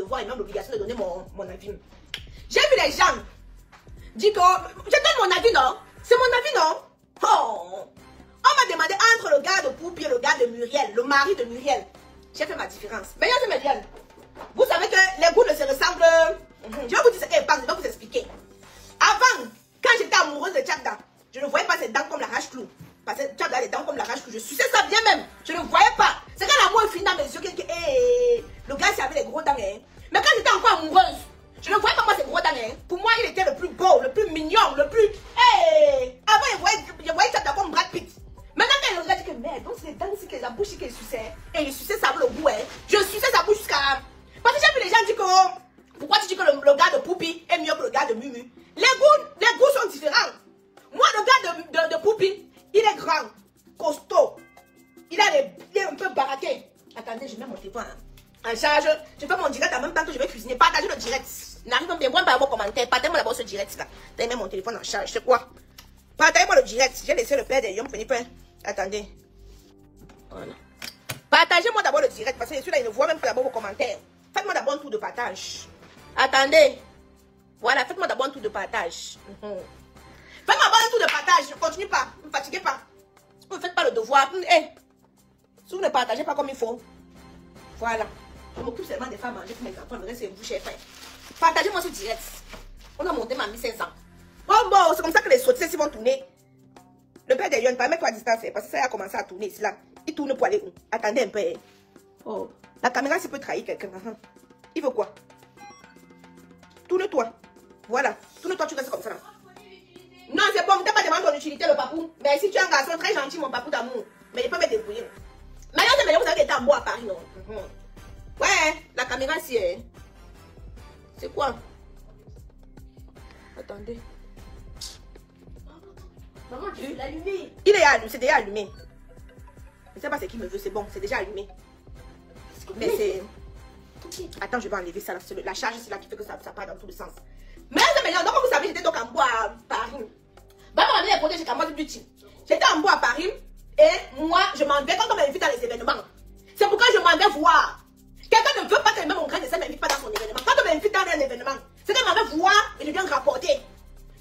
devoir et même l'obligation de donner mon avis. J'ai vu les gens dire que je donne mon avis, non? C'est mon avis, non? Oh! On m'a demandé entre le gars de Poupi et le gars de Muriel, le mari de Muriel. J'ai fait ma différence. Mais il y a vous savez que les goûts ne se ressemblent. Je vais vous dire ce qu'elle pense, je vais vous expliquer. Avant, quand j'étais amoureuse de Tchadda, je ne voyais pas ses dents comme la rage-clou. Parce que Tchadda a les dents comme la rage-clou. Je suçais ça bien même. Je ne voyais pas. C'est quand l'amour est fini dans mes yeux que le gars c'est avec les gros dents. Hein. Mais quand j'étais encore amoureuse, je ne voyais pas moi ses gros dents. Hein. Pour moi, il était le plus beau, le plus mignon, le plus. Avant, je voyais Tchadda comme Brad Pitt. Maintenant, quand il regarde, je dis que merde, donc c'est les dents ici, que la bouche qu'il suçait. Et il suçait ça avec le goût. Hein. Je suçais sa bouche jusqu'à. Parce que j'ai vu les gens dire que. Pourquoi tu dis que le gars de Poupi est mieux que le gars de Mumu? Les goûts sont différents. Moi, le gars de Poupi, il est grand, costaud. Il est un peu baraqué. Attendez, je mets mon téléphone en charge. Je fais mon direct en même temps que je vais cuisiner. Partagez le direct. N'arrive bien, moi, par vos commentaires. Partagez-moi d'abord ce direct là. T'as mis mon téléphone en charge. C'est quoi? Partagez-moi le direct. J'ai laissé le père des Yom Penipen. Attendez. Voilà. Partagez-moi d'abord le direct parce que celui-là, il ne voit même pas d'abord vos commentaires. Faites-moi d'abord un tour de partage. Attendez. Voilà, faites-moi d'abord un tour de partage. Faites-moi d'abord un tour de partage. Ne continuez pas. Ne me fatiguez pas. Si vous ne faites pas le devoir. Si vous ne partagez pas comme il faut. Voilà. Je m'occupe seulement des femmes à manger pour mes enfants. Le reste, c'est vous, chef. Partagez-moi ce direct. On a monté ma 1500. Bon, c'est comme ça que les sautisses vont tourner. Le père de Yon, pas mettre-toi à distance. Parce que ça a commencé à tourner ici là. Il tourne pour aller où? Attendez un peu. Oh. La caméra, ça peut trahir quelqu'un. Il veut quoi? Tourne-toi. Voilà. Tourne-toi, tu restes comme ça. Non, c'est bon. Tu n'as pas demandé ton utilité, le papou. Mais si tu es un garçon très gentil, mon papou d'amour. Mais il peut me débrouiller. Maintenant, vous savez qu'il était en bois à Paris, non? Ouais, la caméra, c'est quoi? Attendez. Maman, tu veux l'allumer? Il est allumé, c'est déjà allumé. Je ne sais pas ce qu'il me veut, c'est bon, c'est déjà allumé. Mais c'est... Attends, je vais enlever ça. La charge, c'est là qui fait que ça part dans tous les sens. Mais donc, vous savez, j'étais donc en bois à Paris. Bah, mon ami est protégé chez Camoise Beauty. J'étais en bois à Paris. Et moi, je m'en vais quand on m'invite dans les événements. C'est pourquoi je m'en vais voir. Quelqu'un ne veut pas que même mon grand dessin ne m'invite pas dans son événement. Quand on m'invite dans un événement, c'est qu'elle m'en va voir et je viens rapporter.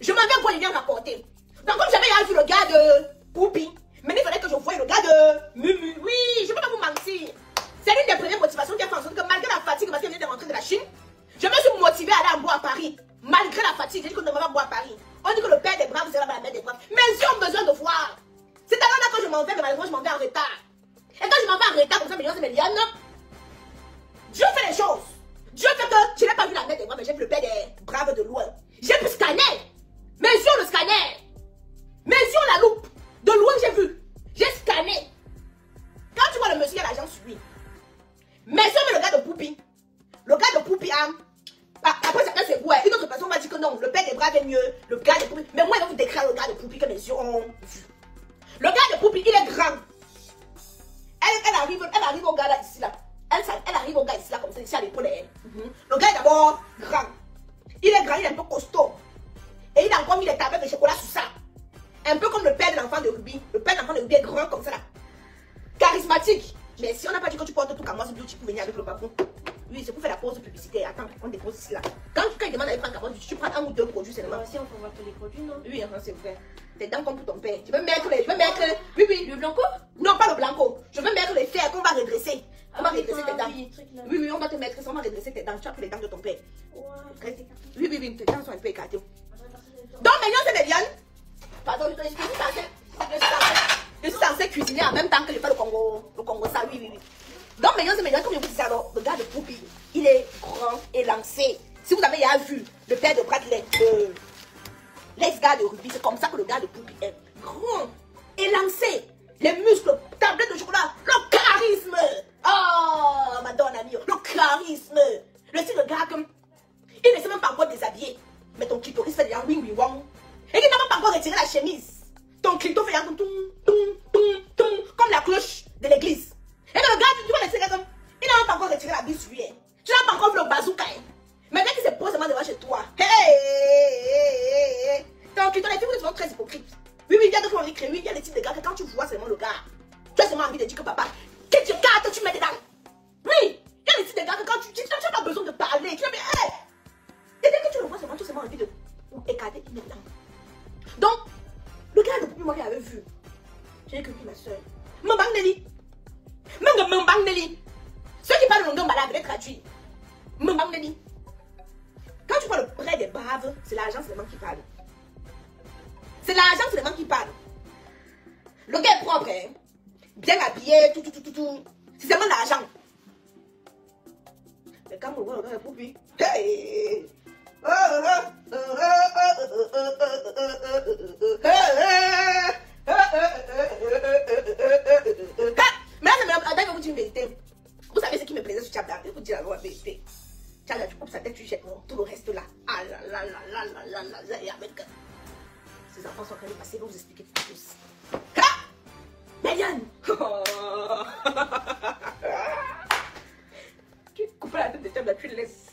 Je m'en vais voir et je viens rapporter. Donc, comme j'avais vu le gars de Poupi, mais il fallait que je voie le gars de Mumu. Oui, je ne peux pas vous mentir. C'est l'une des premières motivations qui a fait en sorte que malgré la fatigue, parce qu'elle vient de rentrer de la Chine, je me suis motivée à aller en bois à Paris. Malgré la fatigue, j'ai dit qu'on ne va pas boire à Paris. On dit que le père des braves, c'est la mère des braves. Mais ils ont besoin de voir. C'est alors là que je m'en vais, mais malheureusement, je m'en vais en retard. Et quand je m'en vais en retard, comme ça, mais Liane, Dieu fait les choses. Dieu fait que je n'ai pas vu la mère des braves, mais j'ai vu le père des braves de loin. J'ai pu scanner. Mes yeux, le scanner. Mes yeux, la loupe. De loin, j'ai vu. J'ai scanné. Quand tu vois le monsieur, il y a l'agent sur lui. Mais si on met le gars de Poupi, après chacun c'est ouais. Une autre personne va dire que non, le père des braves est mieux, le gars de Poupi. Mais moi, il va vous décrire le gars de Poupi que mes yeux ont vu. Le gars de Poupi, il est grand. Elle arrive au gars là, ici là. Elle arrive au gars ici là, comme ça, ici à l'épaule. Le gars est d'abord grand. Il est grand, il est un peu costaud. Et il a encore mis des tablettes de chocolat sur ça. Un peu comme le père de l'enfant de Ruby. Le père de l'enfant de Ruby est grand comme ça là. Charismatique. Mais si on n'a pas dit que tu portes tout Camoise Beauty pour venir avec le papou. Oui, c'est pour faire la pause publicitaire. Attends, on dépose ici là. Quand il demande à prendre Camoise Beauty, tu prends un ou deux produits seulement. Si on peut voir tous les produits, non? Oui, c'est vrai. Tes dents comme pour ton père. Je veux mettre oui. Le blanco? Non, pas le blanco. Je veux mettre les fers qu'on va redresser. On va redresser tes dents. Oui, on va te mettre ça, on va redresser tes dents. Tu as pris les dents de ton père. Oui, tes dents sont un peu écartées. Donc maintenant, c'est des lianes. Pardon, je suis censée cuisiner en même temps que je fais le Congo ça, oui. Donc maintenant, c'est maintenant, comme je vous disais alors, le gars de Poupi, il est grand et lancé. Si vous avez déjà vu le père de Bradley, l'ex-gars de Ruby, c'est comme ça que le gars de Poupi est grand et lancé. Les muscles, tablette de chocolat, le charisme. Oh, madame Ami, le charisme. Le style de gars comme, il ne sait même pas encore déshabiller. Mais ton clitoris fait déjà wing wing wong. Et il n'a même pas encore retiré la chemise. Ton clito fait un comme la cloche de l'église. Et le gars, tu vois, il n'a même pas encore retiré la bise sur lui. Tu n'as pas encore vu le bazooka. Mais dès qu'il se pose devant chez toi, ton clito, les filles sont très hypocrites. Oui, il y a des gens qui écrivent, oui, il y a des types de gars que quand tu vois seulement le gars, tu as seulement envie de dire que papa, que tu gardes, tu mets dedans. Oui, il y a des types de gars que quand tu n'as pas besoin de parler. Quand tu prends le prêt des braves, c'est l'argent seulement qui parle. C'est l'argent seulement qui parle. Le gars est propre, hein? Bien habillé, tout. C'est seulement l'argent. Mais quand on voit le gars est propre, hey! Mais là, je vais vous dire une vérité. Vous savez ce qui me plaisait sur Tchabda? Je vais vous dire la vérité. Tchabda, tu coupes sa tête, tu jettes tout le reste là. Ah là. Et avec ces enfants sont en train de passer, je vais vous expliquer tout plus. Marianne! Tu coupes la tête de Tchabda, tu le laisses.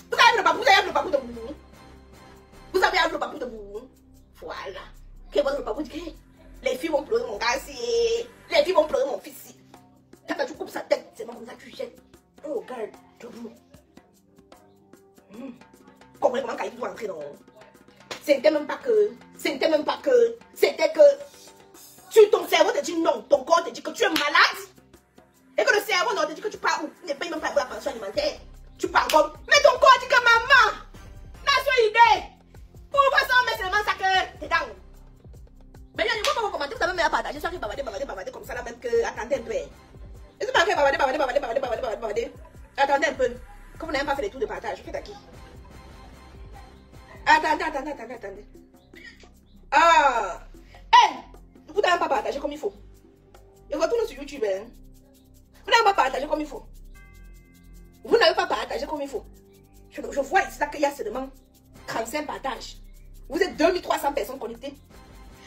Vous avez le papou de vous. Vous avez le papou de vous. Voilà. Que votre papou dit que les filles vont pleurer mon gars si. Les filles vont pleurer mon fils si. Quand tu coupes sa tête, c'est comme ça que tu jettes. Oh, regarde, debout. Comprenez comment Kaï doit entrer dans. C'était même pas que. C'était que. Ton cerveau te dit non. Ton corps te dit que tu es malade. Et que le cerveau non te dit que tu pars où. Tu ne payes même pas pour la pension alimentaire. Tu pars comme. Mais ton corps dit que maman. N'a-t-il idée. Pourquoi ça on met seulement ça que t'es down. Mais il y a une fois vous commentez, vous avez même à partager. Soit que bavarder comme ça là même que. Attendez un peu. Est-ce que vous bavarder. Attendez un peu. Comme vous n'avez pas fait les tours de partage, faites à qui? Attendez. Ah. Hey. Vous n'avez pas partagé comme il faut. Et retournez sur YouTube. Hein. Vous n'avez pas partagé comme il faut. Vous n'avez pas partagé comme il faut. Je vois ici qu'il y a seulement 35 partages. Vous êtes 2300 personnes connectées.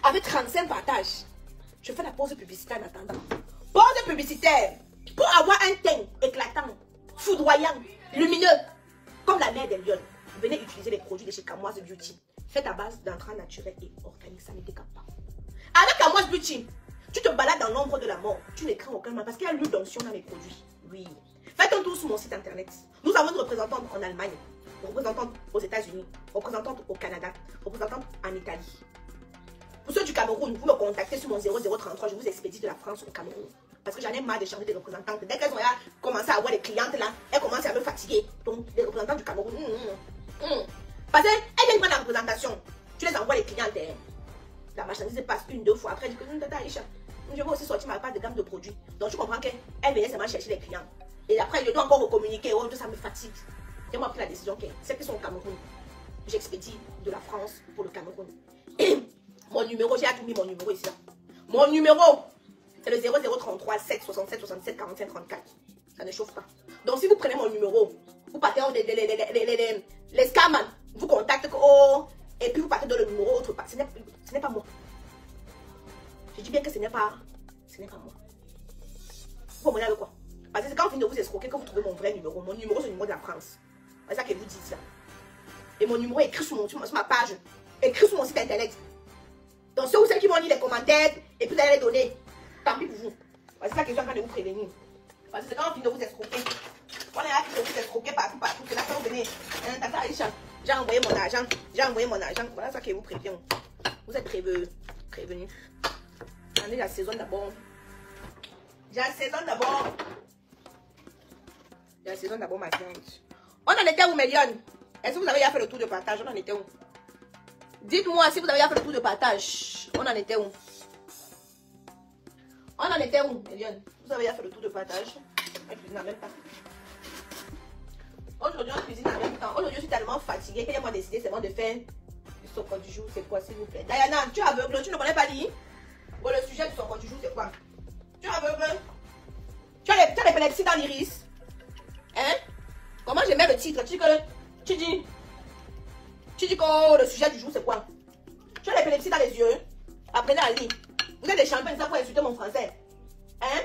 Avec 35 partages. Je fais la pause publicitaire en attendant. Pause publicitaire. Pour avoir un teint éclatant, foudroyant, lumineux, comme la mère des lions, venez utiliser les produits de chez Kamoise Beauty. Faites à base d'intrants naturels et organiques, ça ne décape pas. Avec Kamoise Beauty, tu te balades dans l'ombre de la mort. Tu ne crains aucun mal parce qu'il y a l'huile d'onction dans les produits. Oui. Faites un tour sur mon site internet. Nous avons une représentante en Allemagne, une représentante aux États-Unis, représentante au Canada, représentante en Italie. Pour ceux du Cameroun, vous me contactez sur mon 0033, je vous expédie de la France au Cameroun. Parce que j'en ai marre de changer de représentantes. Dès qu'elles ont commencé à avoir des clientes là, elles commencent à me fatiguer. Donc, les représentants du Cameroun. Parce qu'elles viennent prendre la représentation. Tu les envoies les clientes. La marchandise passe 1-2 fois. Après, je dis que je vais aussi sortir ma part de gamme de produits. Donc, je comprends qu'elle venait seulement chercher les clients. Et après, je dois encore recommuniquer. Oh, ça me fatigue. J'ai moi pris la décision que celles qui sont au Cameroun, j'expédie de la France pour le Cameroun. Et mon numéro, j'ai tout mis mon numéro ici. Là. Mon numéro, c'est le 0033 767 67 45 34. Ça ne chauffe pas. Donc, si vous prenez mon numéro, vous partez les scams, vous contactent, oh, et puis vous partez dans le numéro autre part. Ce n'est pas moi. Je dis bien que ce n'est pas moi. Vous comprenez avec quoi? Parce que c'est quand on finit de vous escroquer que vous trouvez mon vrai numéro. Mon numéro, c'est le numéro de la France. C'est ça que vous dites là. Et mon numéro est écrit sur ma page, écrit sur mon site internet. Donc ceux ou celles qui vont lire les commentaires et puis vous allez les donner, tant pis pour vous. C'est ça que je suis en train de vous prévenir. Parce que c'est quand on finit de vous escroquer. On est là qui vous escroquer partout. C'est là que vous venez. Tata Aïcha, j'ai envoyé mon argent. Voilà ça que vous prévient. Vous êtes prévenus. Attendez, j'assaisonne d'abord. J'assaisonne d'abord ma viande. On en était où, Méliane? Est-ce que vous avez déjà fait le tour de partage? On en était où? Dites-moi si vous avez déjà fait le tour de partage. On en était où? Méliane? Vous avez déjà fait le tour de partage? On cuisine en même temps. Aujourd'hui, on cuisine en même temps. Aujourd'hui, je suis tellement fatiguée que j'ai décidé seulement de faire du socon du jour. C'est quoi, s'il vous plaît? Diana, tu es aveugle, tu ne connais pas lire? Bon, le sujet du socon du jour, c'est quoi? Tu es aveugle? Tu as l'épilepsie dans l'iris? Hein? Comment je mets le titre? Tu dis que le sujet du jour c'est quoi? Tu as l'épilepsie dans les yeux? Apprenez à lire. Vous êtes des champions ça pour insulter mon français. Hein?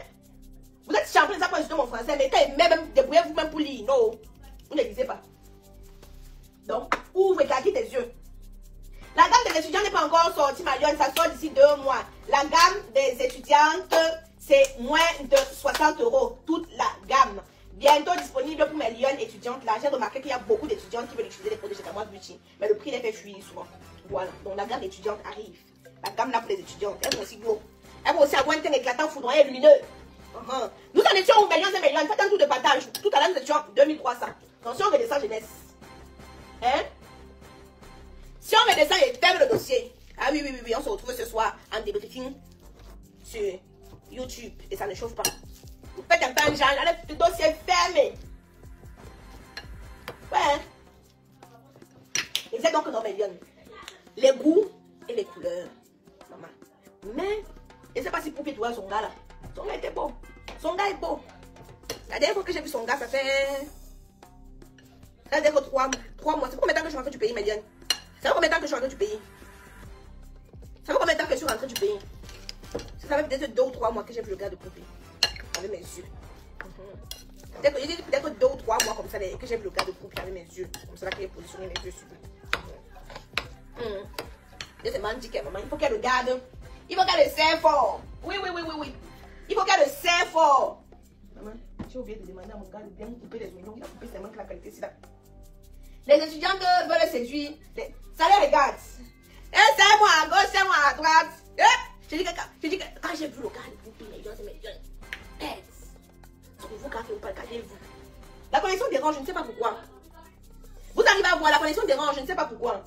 Vous êtes champions ça pour insulter mon français. Mais même débrouillez-vous même pour lire. Non. Vous ne lisez pas. Donc, ouvre et claquez tes yeux. La gamme des étudiants n'est pas encore sortie, Marion. Ça sort d'ici 2 mois. La gamme des étudiantes, c'est moins de 60 €. Toute la gamme. Bientôt disponible pour mes lionnes étudiantes. Là, j'ai remarqué qu'il y a beaucoup d'étudiantes qui veulent utiliser les produits de chez Kamoise Beauty. Mais le prix les fait fuir souvent. Voilà. Donc la gamme étudiante arrive. La gamme là pour les étudiantes. Elles vont aussi gros. Elles vont aussi avoir un teint éclatant, foudroyant et lumineux. Nous allons on est sur 1 million, 5 millions, faites un tour de partage. Tout à l'heure, nous étions 2300. Donc, si on redescend jeunesse, hein? Si on redescend et ferme le dossier, ah oui, on se retrouve ce soir en débriefing sur YouTube et ça ne chauffe pas. Vous faites un peu de genre, le dossier est fermé. Ouais. Et c'est donc non, million. Les goûts et les couleurs, maman. Mais, je ne sais pas si Poupée, tu vois son gars là. Son gars était beau. Son gars est beau. La dernière fois que j'ai vu son gars, ça fait... Ça fait 3 mois. Ça fait combien de temps que je suis rentrée du pays, Médiane? Ça fait combien de temps que je suis rentrée du pays? Ça fait combien de temps que je suis rentrée du pays? Ça fait peut-être 2 ou 3 mois que j'ai vu le gars de Poupée. Avec mes yeux. Peut-être 2 ou 3 mois comme ça que j'ai vu le gars de Poupée avec mes yeux. Comme ça que j'ai positionné mes yeux sur lui. C'est magique, maman. Il faut qu'elle regarde. Il faut qu'elle le serre fort. Oui. Il faut qu'elle le serre fort. Maman, j'ai oublié de demander à mon gars de bien me couper les oignons. Il a coupé seulement que la qualité, c'est là. Les étudiants veulent séduire. Ça les regarde. C'est moi à gauche, c'est moi à droite. Je dis que quand j'ai vu le gars de Poupée, les gens se mettent bête. Vous café ou pas, regardez-vous. La connexion dérange, je ne sais pas pourquoi. Vous arrivez à voir, la connexion dérange, je ne sais pas pourquoi.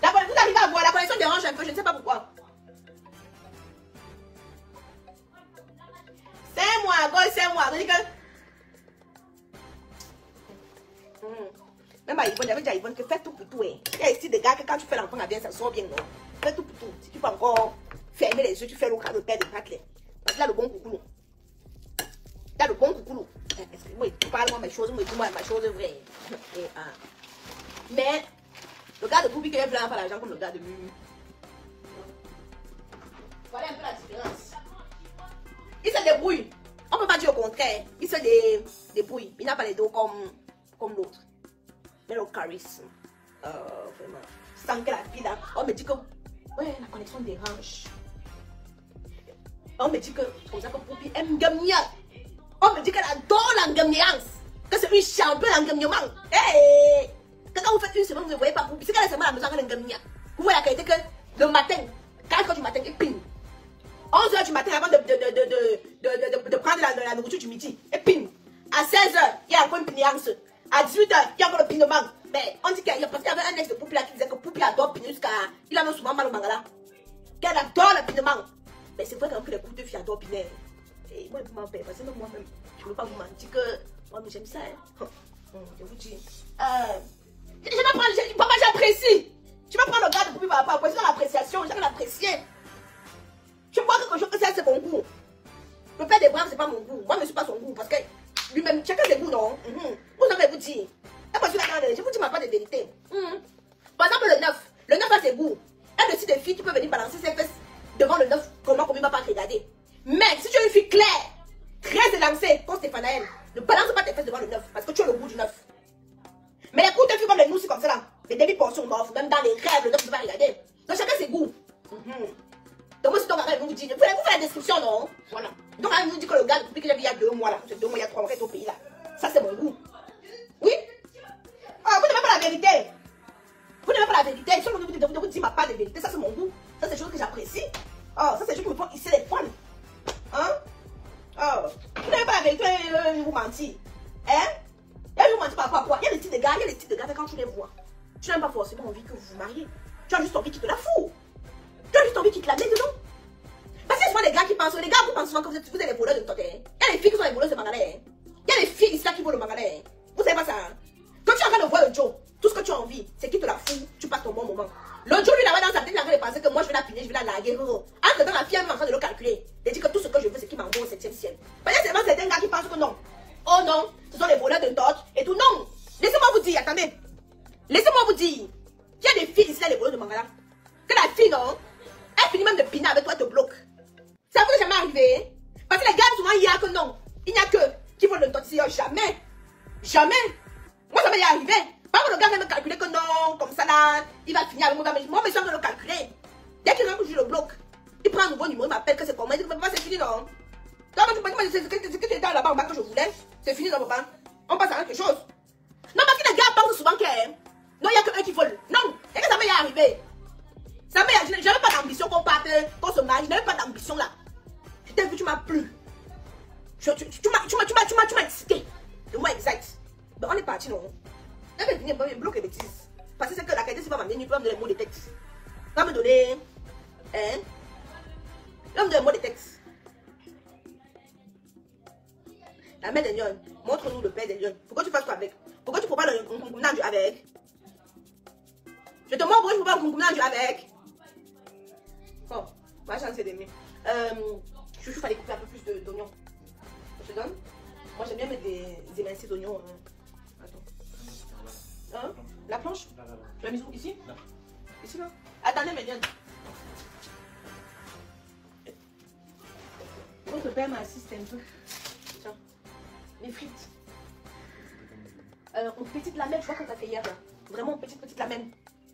Vous arrivez à voir, la connexion dérange un peu, je ne sais pas pourquoi. C'est moi à gauche, c'est moi. Je dis que... Même à Yvonne, j'avais dit à Yvonne que fais tout pour tout. Il y a ici des gars que quand tu fais l'enfant à bien, ça sort bien, non? Fais tout pour tout. Si tu peux encore fermer les yeux, tu fais le cas de père de Patley. Parce que là, le bon coucou. Là, le bon coucou. Excuse-moi, parle-moi mes choses, moi, dis-moi ma chose vraie. Mais, le gars de Poupée qui est blanc, pas l'argent comme le gars de Mumu. Voilà un peu la différence. Il se débrouille. On ne peut pas dire au contraire. Il se débrouille. Il n'a pas les dos comme l'autre. Mais le charisme. Vraiment. Sans que la fille là, on me dit que ouais, la connexion dérange. On me dit que comme ça que Poupée aime gagner. On me dit qu'elle adore l'engagnance. Que c'est une championne d'engagnement. Hey! Quand vous faites une semaine, vous ne voyez pas Poupée. C'est qu'elle est seulement à la maison qu'elle gagne. Vous voyez la qualité que le matin, 4 h du matin, il ping. 11 h du matin avant de prendre la nourriture du midi. Et ping. À 16 h, il y a encore une pignance. À 18 h, il y a encore le pignement. Mais on dit qu'il y a parce qu'il y avait un ex de Poupée là qui disait que Poupée adore pigner jusqu'à. Il a même souvent mal au mangala. Qu'elle adore le pignement. Mais c'est vrai que les coups de filles adorent pigner. Et moi, je m'en paie parce que moi-même, je ne veux pas vous mentir que moi, j'aime ça. Je vous dis. Je vais prendre. Papa, j'apprécie. Tu vas prendre le gars de Poupée par rapport à l'appréciation. J'ai l'apprécier. Je vois quelque chose que c'est mon goût. Le père des braves, c'est pas mon goût. Moi, je ne suis pas son goût parce que lui-même, chacun ses goûts, non? Vous savez vous dire. Je vous dis ma part de vérité. Par exemple, le 9 a ses goûts. Elle décide de fille qui peut venir balancer ses fesses devant le 9. Comment il ne va pas regarder. Mais si tu es une fille claire, très élancée, comme Stéphanaël, ne balance pas tes fesses devant le 9 parce que tu as le goût du 9. Mais les coups de filles comme les nous, c'est comme ça là. Les débits portions d'offres, même dans les rêves, le 9 ne va pas regarder. Donc chacun ses goûts. Donc moi, si ton mari vous dit, vous faites la description, non? Voilà. Donc elle vous dit que le gars, depuis que j'ai vu il y a 2 mois là, 2 mois, il y a 3 mois, qu'il est au pays là. Ça, c'est mon goût. Oui? Ah, vous n'aimez pas la vérité. Vous n'aimez pas la vérité. Si on vous dit ma part de vérité, ça c'est mon goût. Ça c'est des choses que j'apprécie. Oh, ça c'est des choses qui me font hisser les poils. Hein? Oh, vous n'aimez pas la vérité, vous mentir. Hein? Et vous mentir par rapport à quoi? Il y a des types de gars, quand tu les vois, tu n'as pas forcément envie que vous vous mariez. Tu as juste envie qu'ils te la foutent. Tu as juste envie qu'ils te la mettent dedans. Parce qu'il y a souvent des gars qui pensent, les gars vous pensez souvent que vous êtes les voleurs de toté. Il y a des filles qui sont les voleuses de mangalais. Il y a des filles ici là qui volent le mangalais. Vous savez pas ça? Quand tu es en train de voir le Joe, tout ce que tu as envie, c'est qu'il te la fout, tu passes ton bon moment. Le Joe, lui, là-bas dans sa tête, il est en train de penser que moi je vais la punir, je vais la larguer. Entre dans la fille, elle est en train de le calculer. Elle dit que tout ce que je veux, c'est qu'il m'envoie au 7e ciel. Peut-être seulement certains gars qui pensent que non. Oh non, ce sont les voleurs de dot et tout. Non. Laissez-moi vous dire, attendez. Laissez-moi vous dire. Il y a des filles ici là, les voleurs de mangala. Que la fille, non, elle finit même de piner avec toi, elle te bloque. Ça vous est jamais arrivé? Parce que les gars, souvent, il y a que non. Il n'y a que qui volent le dot ici. Jamais. Jamais. Moi, ça m'est arrivé. Par contre, le gars vient me calculer que non, comme ça là, il va finir avec moi. Moi, je suis en train de le calculer. Dès qu'il rentre, je le bloque. Il prend un nouveau numéro, il m'appelle que c'est comment. Il dit, papa, c'est fini, non? Non, mais tu peux dire, c'est ce que tu étais là-bas en bas que je voulais. C'est fini, non, papa? On passe à quelque chose. Non, parce que les gars pensent souvent que non, il n'y a que eux qui volent. Non, et que ça m'est arrivé. Ça m'est arrivé. Je n'avais pas d'ambition qu'on parte, qu'on se marie. Je n'avais pas d'ambition là. m'as plu. Tu m'as excité. Le mot exact. Ben, on est parti, non? Elle va venir me bloquer les bêtises. Parce que c'est que la qualité, c'est pas ma mienne. Il peut me donner les mots de texte. Il va me donner. Hein? Il va me donner les mots de texte. La mère des lions. Montre-nous le père des lions. Pourquoi tu fasses quoi avec? Pourquoi tu ne prends pas le kunkumunanju avec? Je te montre pourquoi tu ne prends pas le kunkumunanju avec. Bon, ma chance c'est d'aimer. Chouchou, fallait couper un peu plus d'oignons. Je te donne. Moi j'aime bien mettre des émincés d'oignons. Attends. Hein? La planche? Tu l'as mise où? Ici? Non. Ici là? Attendez, mais viens. Votre père m'assiste un peu. Tiens. Les frites. En petite lamelle, je vois quand t'as fait hier là. Vraiment petite lamelle.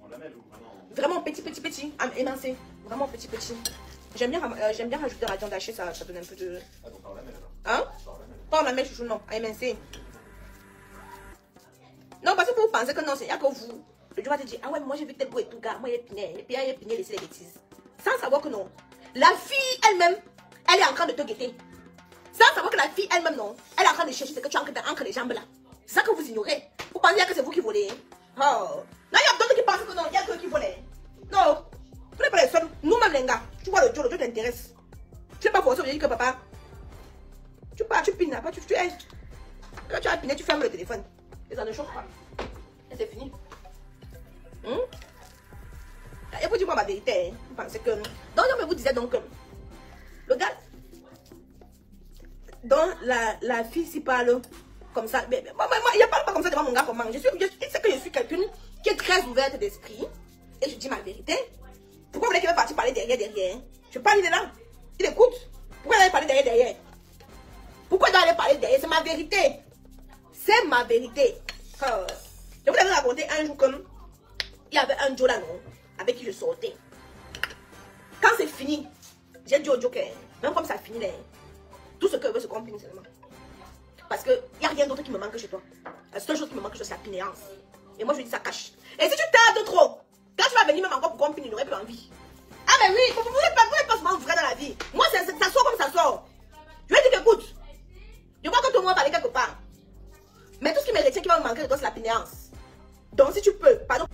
En lamelle ou vraiment? Vraiment petit, émincé. Vraiment petit. J'aime bien rajouter de la viande hachée, ça donne un peu de. Ah, donc pas en lamelle alors? Hein? Pas en lamelle, chouchou, non. À émincer. Non, parce que vous pensez que non, c'est il n'y a que vous. Le Dieu va te dire, ah ouais, moi j'ai vu tel beau et tout, gars. Moi, il est piné, laisser les bêtises. Sans savoir que non. La fille elle-même, elle est en train de te guetter. Sans savoir que la fille elle-même, non. Elle est en train de chercher ce que tu as entre les jambes là. C'est ça que vous ignorez. Vous pensez que c'est vous qui volez. Oh. Là, il y a d'autres qui pensent que non, il y a que qui volent. Non. Vous n'êtes pas les seuls. Nous-mêmes, les gars. Tu vois le Dieu t'intéresse. Tu n'es pas forcé de dire que papa. Tu pars, tu pines là. Tu es. Quand tu as piné, tu fermes le téléphone. Et ça ne choque pas. Et c'est fini. Et vous dites moi ma vérité. Hein. Vous pensez que. Donc, je vous disais donc. Le gars. Donc, la fille s'y parle comme ça. Mais, moi, il ne parle pas comme ça devant mon gars comment. Il sait que je suis quelqu'un qui est très ouverte d'esprit. Et je dis ma vérité. Pourquoi vous voulez qu'il va partir parler derrière? Je parle, il est là. Il écoute. Pourquoi il va parler derrière? Pourquoi il doit aller parler derrière? C'est ma vérité. C'est ma vérité. Je vous avais raconté un jour comme il y avait un Joe là, non, avec qui je sortais. Quand c'est fini, j'ai dit au Joker, même comme ça finit, tout ce que veut se combine seulement. Parce qu'il n'y a rien d'autre qui me manque chez toi. La seule chose qui me manque, c'est la pinéance. Et moi, je lui dis ça cache. Et si tu tardes trop, quand tu vas venir même encore pour combiner, il n'aurait plus envie. Ah, mais oui, vous n'êtes pas souvent vrai dans la vie. Moi, ça sort comme ça sort. Je lui ai dit qu'écoute, je crois que tout le monde va aller quelque part. Mais tout ce qui me retient, qui va me manquer de toi, c'est la pinéance. Donc, si tu peux, pardon.